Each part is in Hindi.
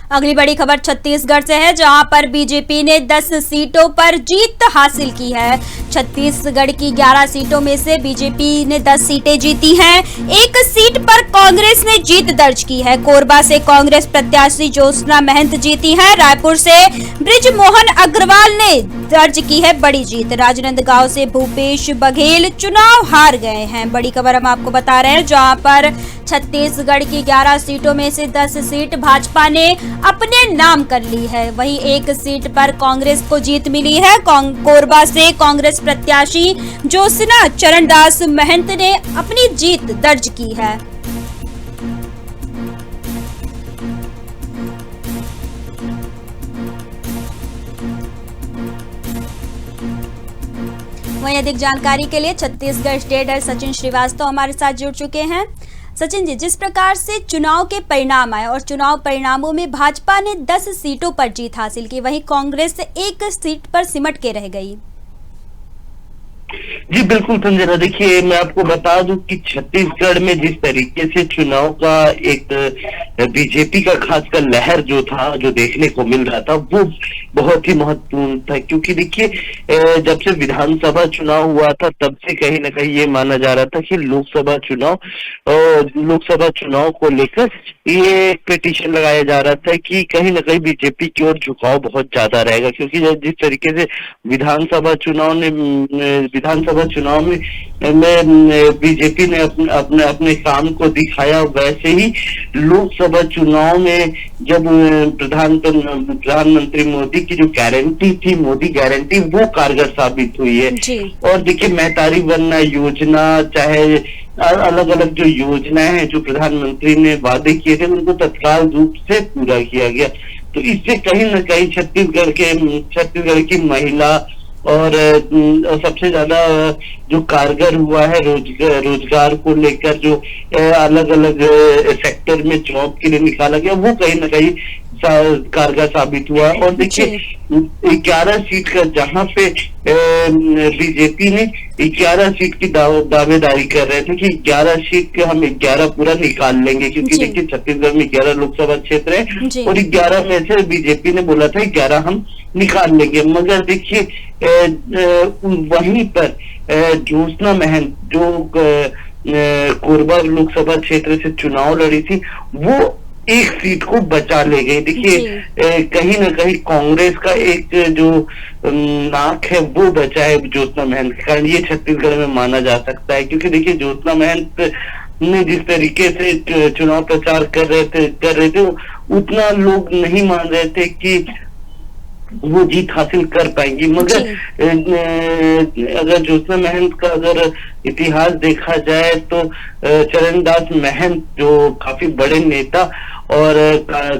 अगली बड़ी खबर छत्तीसगढ़ से है, जहां पर बीजेपी ने 10 सीटों पर जीत हासिल की है। छत्तीसगढ़ की 11 सीटों में से बीजेपी ने 10 सीटें जीती हैं। एक सीट पर कांग्रेस ने जीत दर्ज की है। कोरबा से कांग्रेस प्रत्याशी ज्योत्सना महंत जीती हैं। रायपुर से बृजमोहन अग्रवाल ने दर्ज की है बड़ी जीत। राजनांदगांव से भूपेश बघेल चुनाव हार गए हैं। बड़ी खबर हम आपको बता रहे हैं, जहां पर छत्तीसगढ़ की 11 सीटों में से 10 सीट भाजपा ने अपने नाम कर ली है। वहीं एक सीट पर कांग्रेस को जीत मिली है। कोरबा से कांग्रेस प्रत्याशी ज्योत्सना चरणदास महंत ने अपनी जीत दर्ज की है। वहीं अधिक जानकारी के लिए छत्तीसगढ़ स्टेट हेड सचिन श्रीवास्तव हमारे साथ जुड़ चुके हैं। सचिन जी, जिस प्रकार से चुनाव के परिणाम आए और चुनाव परिणामों में भाजपा ने 10 सीटों पर जीत हासिल की, वहीं कांग्रेस एक सीट पर सिमट के रह गई। जी बिल्कुल संजना, देखिए मैं आपको बता दूं कि छत्तीसगढ़ में जिस तरीके से चुनाव का एक बीजेपी का खासकर लहर जो था, जो देखने को मिल रहा था, वो बहुत ही महत्वपूर्ण था। क्योंकि देखिए जब से विधानसभा चुनाव हुआ था तब से कहीं ना कहीं ये माना जा रहा था कि लोकसभा चुनाव को लेकर ये पिटीशन लगाया जा रहा था कि कहीं ना कहीं बीजेपी की ओर झुकाव बहुत ज्यादा रहेगा। क्योंकि जिस तरीके से विधानसभा चुनाव में बीजेपी ने अपने काम को दिखाया, वैसे ही लोकसभा चुनाव में जब प्रधानमंत्री मोदी की जो गारंटी थी, मोदी गारंटी, वो कारगर साबित हुई है। और देखिए महतारी वंदना योजना, चाहे अलग अलग जो योजनाएं हैं जो प्रधानमंत्री ने वादे किए थे, उनको तत्काल रूप से पूरा किया गया। तो इससे कहीं ना कहीं छत्तीसगढ़ की महिला और सबसे ज्यादा जो कारगर हुआ है रोजगार को लेकर, जो अलग अलग सेक्टर में जॉब के लिए निकाला गया, वो कहीं ना कहीं कारगर साबित हुआ। और देखिए 11 सीट का, जहां पे बीजेपी ने 11 सीट की दावेदारी कर रहे थे कि 11 सीट के हम 11 पूरा निकाल लेंगे। क्योंकि देखिए छत्तीसगढ़ में 11 लोकसभा क्षेत्र है और 11 में से बीजेपी ने बोला था 11 हम निकाल लेंगे। मगर देखिए वहीं पर ज्योत्सना महंत जो कोरबा लोकसभा क्षेत्र से चुनाव लड़ी थी, वो एक सीट को बचा ले गई। देखिए कहीं ना कहीं कांग्रेस का एक जो नाक है वो बचा है ज्योत्सना महंत के कारण, ये छत्तीसगढ़ में माना जा सकता है। क्योंकि देखिए ज्योत्सना महंत ने जिस तरीके से चुनाव प्रचार कर रहे थे उतना लोग नहीं मान रहे थे कि वो जीत हासिल कर पाएंगी। मगर अगर ज्योत्सना महंत का अगर इतिहास देखा जाए तो चरणदास महंत जो काफी बड़े नेता और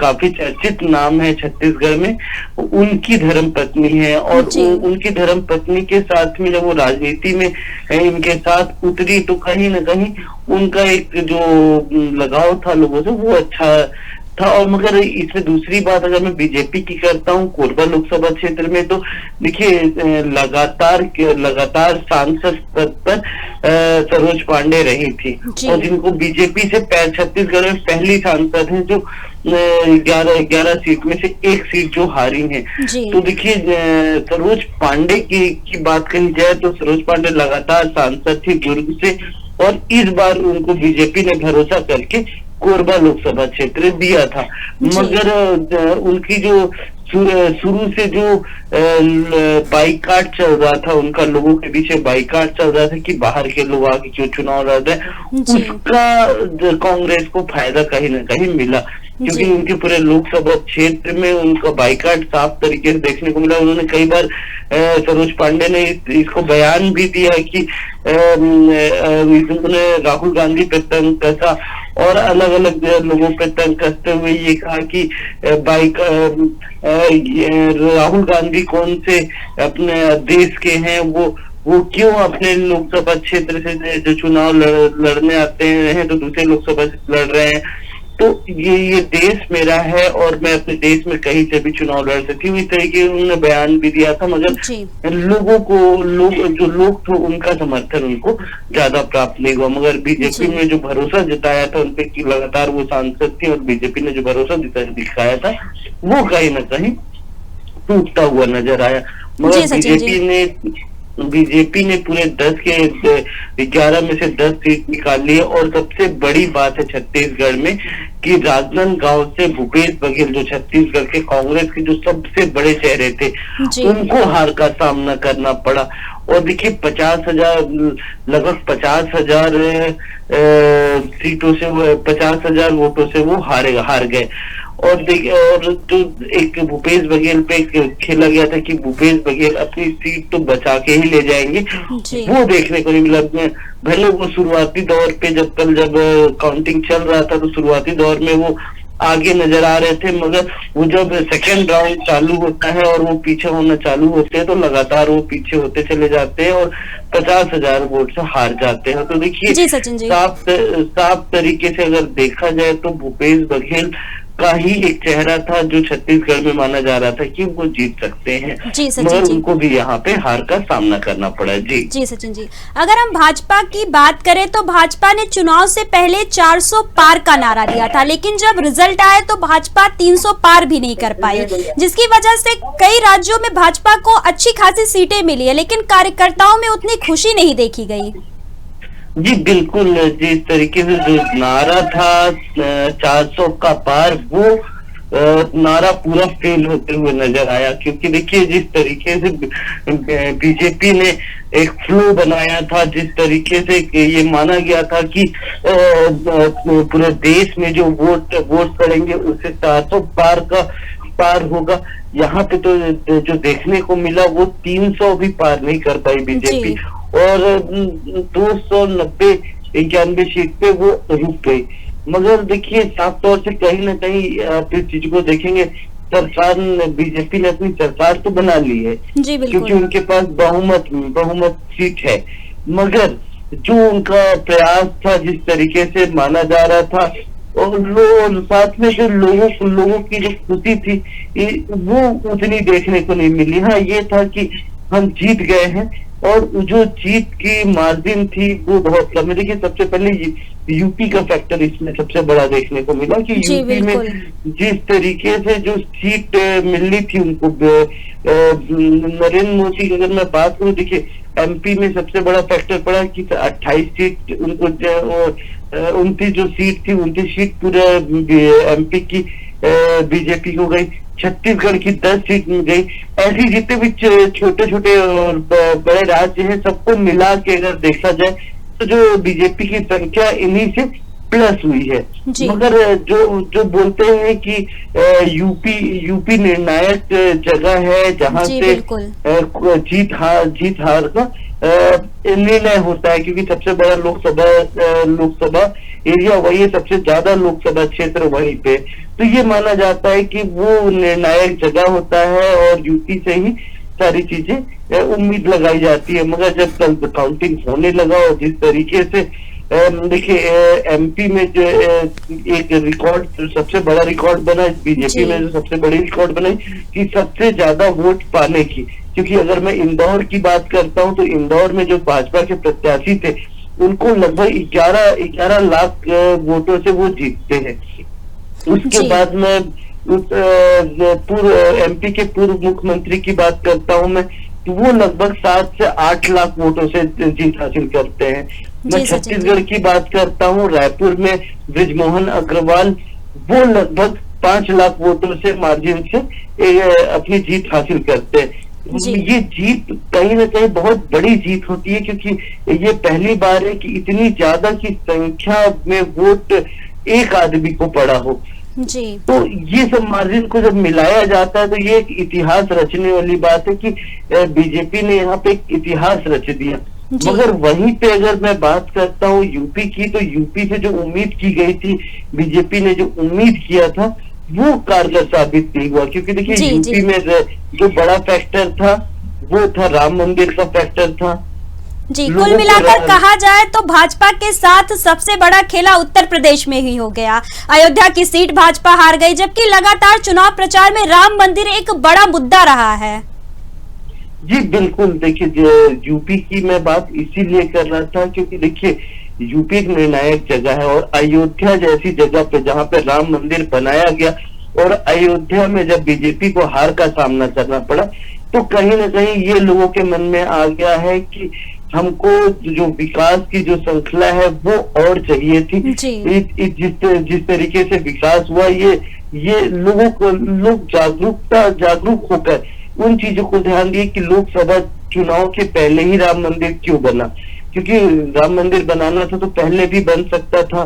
काफी चर्चित नाम है छत्तीसगढ़ में, उनकी धर्म पत्नी है। और उनकी धर्म पत्नी के साथ में जब वो राजनीति में इनके साथ उतरी तो कहीं ना कहीं उनका एक जो लगाव था लोगों से, वो अच्छा था। और मगर इसमें दूसरी बात अगर मैं बीजेपी की करता हूँ कोरबा लोकसभा क्षेत्र में, तो देखिए लगातार सांसद पद पर सरोज पांडे रही थी और जिनको बीजेपी से छत्तीसगढ़ में पहली सांसद है जो 11 सीट में से एक सीट जो हारी है। तो देखिए सरोज पांडे की बात कही जाए तो सरोज पांडे लगातार सांसद थी दुर्ग से, और इस बार उनको बीजेपी ने भरोसा करके कोरबा लोकसभा क्षेत्र दिया था। मगर उनकी जो शुरू से जो बाइकाट चल रहा था, उनका लोगों के पीछे बाइकाट चल रहा था कि बाहर के लोग आके क्यों चुनाव लड़ रहे हैं, उसका कांग्रेस को फायदा कहीं ना कहीं मिला। क्योंकि उनके पूरे लोकसभा क्षेत्र में उनका बाइकाट साफ तरीके से देखने को मिला। उन्होंने कई बार सरोज पांडे ने इसको बयान भी दिया कि उन्होंने राहुल गांधी पे तंग कसा और अलग अलग लोगों पे तंग कसते हुए ये कहा कि राहुल गांधी कौन से अपने देश के हैं, वो क्यों अपने लोकसभा क्षेत्र से जो चुनाव लड़ने आते हैं तो दूसरे लोकसभा से लड़ रहे हैं। तो ये देश मेरा है और मैं अपने देश में कहीं से भी चुनाव लड़ सकती हूँ, इस तरीके उन्होंने बयान भी दिया था। मगर लोग थे उनका समर्थन उनको ज्यादा प्राप्त नहीं हुआ। मगर बीजेपी ने जो भरोसा जताया था उनपे कि लगातार वो सांसद थे, और बीजेपी ने जो भरोसा दिखाया था वो कहीं ना कहीं टूटता हुआ नजर आया। मगर बीजेपी ने पूरे 10 के 11 में से 10 सीट निकाल ली है। और सबसे बड़ी बात है छत्तीसगढ़ में कि राजनांदगांव से भूपेश बघेल, जो छत्तीसगढ़ के कांग्रेस के जो सबसे बड़े चेहरे थे, उनको हार का सामना करना पड़ा। और देखिए 50,000 लगभग 50,000 सीटों से 50,000 वोटों से वो हार गए। और देखिए, और जो एक भूपेश बघेल पे खेला गया था कि भूपेश बघेल अपनी सीट तो बचा के ही ले जाएंगे, वो देखने को नहीं मिला। भले वो शुरुआती दौर पे जब काउंटिंग चल रहा था तो शुरुआती दौर में वो आगे नजर आ रहे थे, मगर वो जब सेकेंड राउंड चालू होता है और वो पीछे होना चालू होते हैं तो लगातार वो पीछे होते चले जाते हैं और 50,000 वोट से हार जाते हैं। तो देखिए साफ तरीके से अगर देखा जाए तो भूपेश बघेल का ही एक चेहरा था जो छत्तीसगढ़ में माना जा रहा था कि वो जीत सकते हैं, मगर उनको भी यहाँ पे हार का सामना करना पड़ा। जी सचिन जी, अगर हम भाजपा की बात करें तो भाजपा ने चुनाव से पहले 400 पार का नारा दिया था, लेकिन जब रिजल्ट आया तो भाजपा 300 पार भी नहीं कर पाई, जिसकी वजह से कई राज्यों में भाजपा को अच्छी खासी सीटें मिली है, लेकिन कार्यकर्ताओं में उतनी खुशी नहीं देखी गई। जी बिल्कुल, जिस तरीके से जो नारा था 400 का पार, वो नारा पूरा फेल होते हुए नजर आया। क्योंकि देखिए जिस तरीके से बीजेपी ने एक फ्लो बनाया था, जिस तरीके से ये माना गया था कि पूरे देश में जो वोट पड़ेंगे उससे 400 पार होगा, यहाँ पे तो जो देखने को मिला वो 300 भी पार नहीं कर पाई बीजेपी, और 290-91 सीट पे वो रुक गई। मगर देखिए साफ तौर से कहीं ना कहीं आप इस चीज को देखेंगे, सरकार बीजेपी ने अपनी सरकार तो बना ली है क्योंकि उनके पास बहुमत सीट है, मगर जो उनका प्रयास था, जिस तरीके से माना जा रहा था, और साथ में जो लोगों की जो खुशी थी वो उतनी देखने को नहीं मिली। हाँ, ये था कि हम जीत गए हैं, और जो जीत की मार्जिन थी वो बहुत कम है। देखिए सबसे पहले यूपी का फैक्टर इसमें सबसे बड़ा देखने को मिला कि यूपी में जिस तरीके से जो सीट मिलनी थी उनको, नरेंद्र मोदी की अगर मैं बात करूं, देखिए एमपी में सबसे बड़ा फैक्टर पड़ा कि 28 सीट उनको, 29 जो सीट थी 29 सीट पूरे एमपी की बीजेपी को गई, छत्तीसगढ़ की 10 सीट मिल गई। ऐसी जितने भी छोटे छोटे और बड़े राज्य हैं सबको मिला के अगर देखा जाए तो जो बीजेपी की संख्या इन्हीं से प्लस हुई है। मगर जो बोलते हैं कि यूपी निर्णायक जगह है जहां से जीत हार का निर्णय होता है, क्योंकि सबसे बड़ा लोकसभा एरिया वही है, सबसे ज्यादा लोकसभा क्षेत्र वहीं पे, तो ये माना जाता है कि वो निर्णायक जगह होता है और यूपी से ही सारी चीजें उम्मीद लगाई जाती है। मगर जब कल काउंटिंग होने लगा और जिस तरीके से देखिए एमपी में जो एक रिकॉर्ड, सबसे बड़ा रिकॉर्ड बना, बीजेपी में जो सबसे बड़ी रिकॉर्ड बनाई कि सबसे ज्यादा वोट पाने की, क्योंकि अगर मैं इंदौर की बात करता हूं तो इंदौर में जो भाजपा के प्रत्याशी थे उनको लगभग 11 लाख वोटों से वो जीतते हैं। उसके बाद में एमपी के पूर्व मुख्यमंत्री की बात करता हूं मैं, तो वो लगभग 7 से 8 लाख वोटों से जीत हासिल करते हैं। मैं छत्तीसगढ़ की बात करता हूं, रायपुर में बृजमोहन अग्रवाल, वो लगभग 5 लाख वोटों से मार्जिन से अपनी जीत हासिल करते हैं। ये जीत कहीं ना कहीं बहुत बड़ी जीत होती है, क्योंकि ये पहली बार है कि इतनी ज्यादा की संख्या में वोट एक आदमी को पड़ा हो। तो ये सब मार्जिन को जब मिलाया जाता है तो ये एक इतिहास रचने वाली बात है कि बीजेपी ने यहाँ पे एक इतिहास रच दिया। मगर वहीं पे अगर मैं बात करता हूँ यूपी की, तो यूपी से जो उम्मीद की गई थी, बीजेपी ने जो उम्मीद किया था वो कारगर साबित नहीं हुआ, क्योंकि देखिए यूपी में जो बड़ा फैक्टर था वो था राम मंदिर का फैक्टर था, जी, कुल मिलाकर कहा जाए तो भाजपा के साथ सबसे बड़ा खेला उत्तर प्रदेश में ही हो गया। अयोध्या की सीट भाजपा हार गई, जबकि लगातार चुनाव प्रचार में राम मंदिर एक बड़ा मुद्दा रहा है। जी बिल्कुल, देखिए यूपी की मैं बात इसीलिए कर रहा था क्योंकि देखिए यूपी एक निर्णायक जगह है और अयोध्या जैसी जगह पे जहाँ पे राम मंदिर बनाया गया और अयोध्या में जब बीजेपी को हार का सामना करना पड़ा तो कहीं ना कहीं ये लोगों के मन में आ गया है कि हमको जो विकास की जो श्रृंखला है वो और चाहिए थी। जिस तरीके से विकास हुआ ये लोगों को लोग जागरूक होकर उन चीजों को ध्यान दिए कि लोकसभा चुनाव के पहले ही राम मंदिर क्यों बना, क्योंकि राम मंदिर बनाना था तो पहले भी बन सकता था,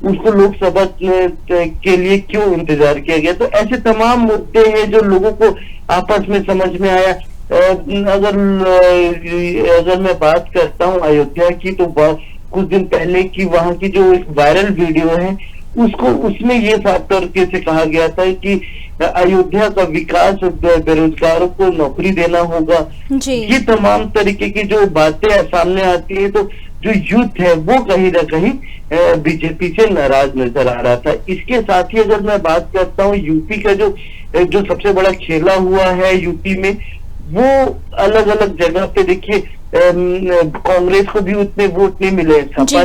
उसको लोकसभा के लिए क्यों इंतजार किया गया। तो ऐसे तमाम मुद्दे हैं जो लोगों को आपस में समझ में आया। अगर मैं बात करता हूँ अयोध्या की तो कुछ दिन पहले की वहां की जो एक वायरल वीडियो है उसमें ये साफ तरीके से कहा गया था कि अयोध्या का विकास बेरोजगारों को नौकरी देना होगा। ये तमाम तरीके की जो बातें सामने आती है तो जो यूथ है वो कहीं ना कहीं बीजेपी से नाराज नजर आ रहा था। इसके साथ ही अगर मैं बात करता हूँ यूपी का जो सबसे बड़ा खेला हुआ है यूपी में वो अलग अलग जगह पे देखिए कांग्रेस को भी उतने वोट नहीं मिले। सपा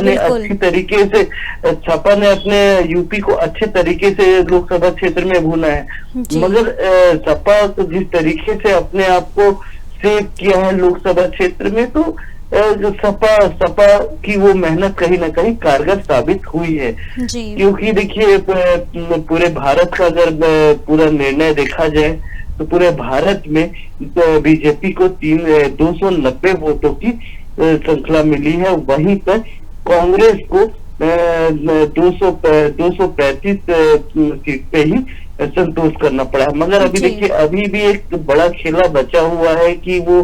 ने अपने यूपी को अच्छे तरीके से लोकसभा क्षेत्र में भुना है, मगर सपा को जिस तरीके से अपने आप को सेव किया है लोकसभा क्षेत्र में तो सपा की वो मेहनत कहीं ना कहीं कारगर साबित हुई है। क्योंकि देखिए पूरे भारत का अगर पूरा निर्णय देखा जाए तो पूरे भारत में बीजेपी को 290 वोटों की श्रृंखला मिली है, वहीं पर कांग्रेस को 235 सीट पे ही संतोष करना पड़ा है। मगर अभी देखिए अभी भी एक बड़ा खेला बचा हुआ है कि वो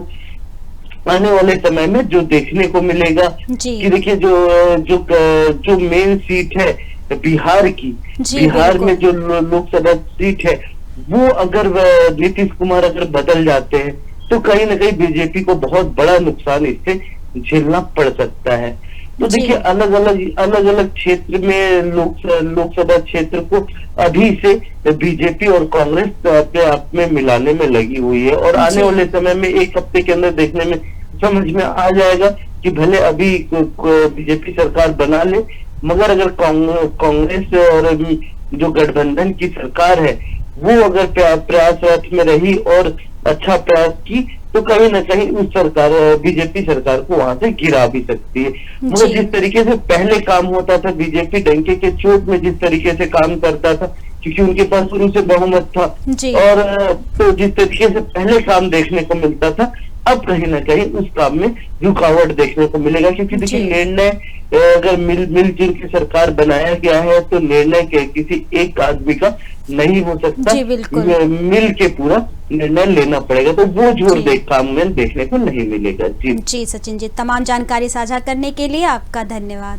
आने वाले समय में जो देखने को मिलेगा कि देखिए जो मेन सीट है बिहार की, बिहार में जो लोकसभा सीट है वो अगर नीतीश कुमार अगर बदल जाते हैं तो कहीं ना कहीं बीजेपी को बहुत बड़ा नुकसान इससे झेलना पड़ सकता है। तो देखिए अलग अलग क्षेत्र में लोकसभा क्षेत्र को अभी से बीजेपी और कांग्रेस अपने आप में मिलाने में लगी हुई है और आने वाले समय में एक हफ्ते के अंदर देखने में समझ में आ जाएगा कि भले अभी बीजेपी सरकार बना ले मगर अगर कांग्रेस और जो गठबंधन की सरकार है वो अगर प्रयासरत में रही और अच्छा प्रयास की तो कहीं ना कहीं उस बीजेपी सरकार को वहां से गिरा भी सकती है। मगर जिस तरीके से पहले काम होता था बीजेपी डंके के चोट में जिस तरीके से काम करता था क्योंकि उनके पास शुरू से बहुमत था और तो जिस तरीके से पहले काम देखने को मिलता था अब कहीं ना कहीं उस काम में रुकावट देखने को मिलेगा। क्योंकि देखिए निर्णय अगर मिलजुल के सरकार बनाया गया है तो निर्णय किसी एक आदमी का नहीं हो सकता, मिल के पूरा निर्णय लेना पड़ेगा तो वो जोर काम में देखने को नहीं मिलेगा। जी सचिन जी, तमाम जानकारी साझा करने के लिए आपका धन्यवाद।